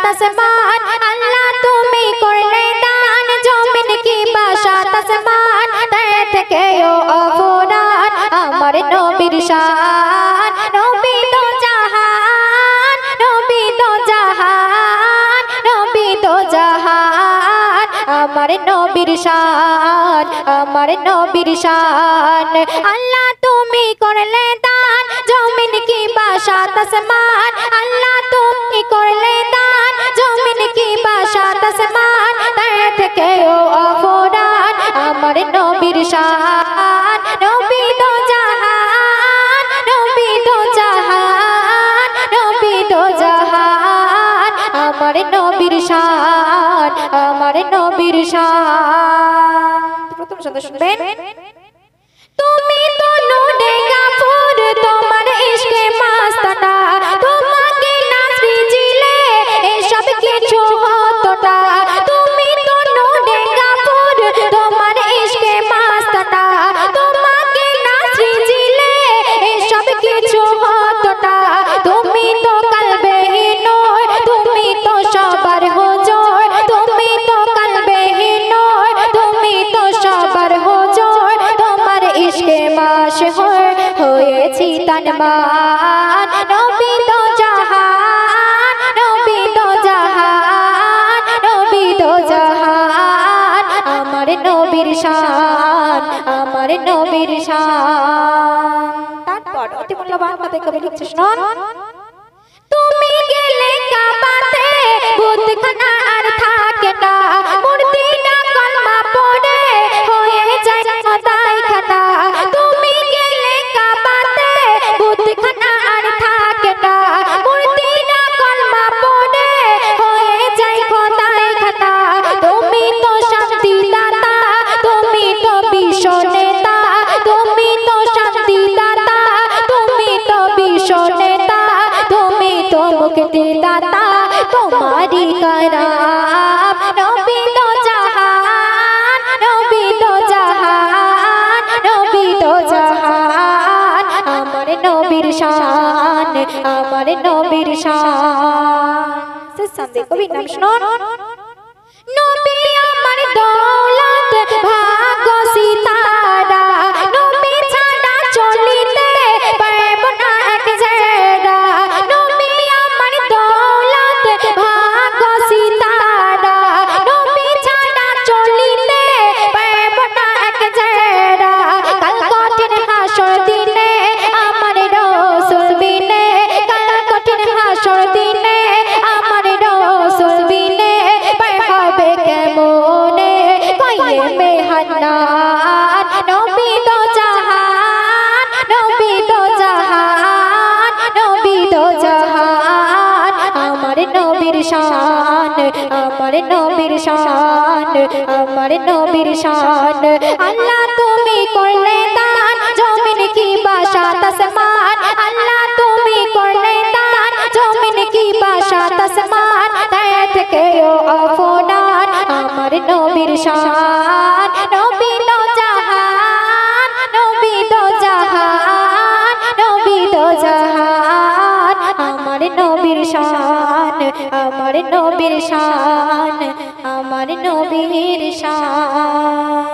আসমান আল্লাহ তুমি করলে দান জমিন কি বাসাত আসমান তার থেকেও অফুরান আমার নবীর শান নবী তো জাহান নবী তো জাহান নবী তো জাহান আমার নবীর শান আমার নবীর শান আল্লাহ তুমি করলে দান জমিন কি বাসাত আসমান আল্লাহ তুমি করলে দান জমিন কি বাসাত আসমান তার থেকেও অফুরান আমার নবীর শান নবী তো জাহান নবী তো জাহান নবী তো জাহান আমার নবীর শান আমার নবীর শান প্রথম শব্দ শুনবেন তুমি তো নূরে গাফুর তোমার ইশকে মাস্তানা তোমাকে না সৃজিলে এসব কিছু হতো না তুমি তো নূরে গাফুর তোমার ইশকে মাস্তানা তোমাকে না সৃজিলে এসব কিছু হতো না তুমি তো কলবে নূর তুমি তো সবার হুজুর তুমি তো কলবে নূর তুমি তো সবার হুজুর তোমার ইশকে মাশহুর হয়েছি তানমান নবী তো জাহান নবী তো জাহান নবী তো জাহান আমার নবীর শান আমার নবীর শান তারপর অতি মূল্যবান কথা কবি লিখছে শুনুন তুমি গেলে কাবাতে বুতখানা আর থাকে না মূর্তি না কলমা পড়ে হয়ে যায় খোদাই খানা তুমি গেলে কাবাতে বুতখানা আর থাকে না মূর্তি না কলমা পড়ে হয়ে যায় খোদাই খানা তুমি তো শান্তি দাতা তুমি তো বিশ্ব নেতা তুমি তো শান্তি দাতা তুমি তো বিশ্ব নেতা তুমি তো মুক্তি দাতা তোমারি कराम नबी तो जहान नबी तो जहान नबी तो जहान আমার নবীর শান আমার নবীর শান সে সামনে কবি নাম শুনুন নবী আমার দৌলত ভাগ্য সিতারা নবী ছাড়া চলিতে পারব না এক জায়গা নবী আমার দৌলত ভাগ্য সিতারা নবী ছাড়া চলিতে পারব না এক জায়গা কাল কঠিন হাসর দিনে আমার রাসূল বিনে কাল কঠিন হাসর দিনে আমার রাসূল বিনে হবে কেমনে কয়ে মেহনান নবী তো জাহান নবী তো জাহান নবী তো জাহান আমার নবীর শান আমার নবীর শান আমার নবীর শান আল্লাহ তুমি করলে দান জমিন কি বাসাত আসমান আল্লাহ তুমি করলে দান জমিন কি বাসাত আসমান তার থেকেও অফুরান আমার নবীর শান নবী তো জাহান নবী তো জাহান নবী তো জাহান আমার নবীর শান আমার নবীর শান আমার নবীর শান।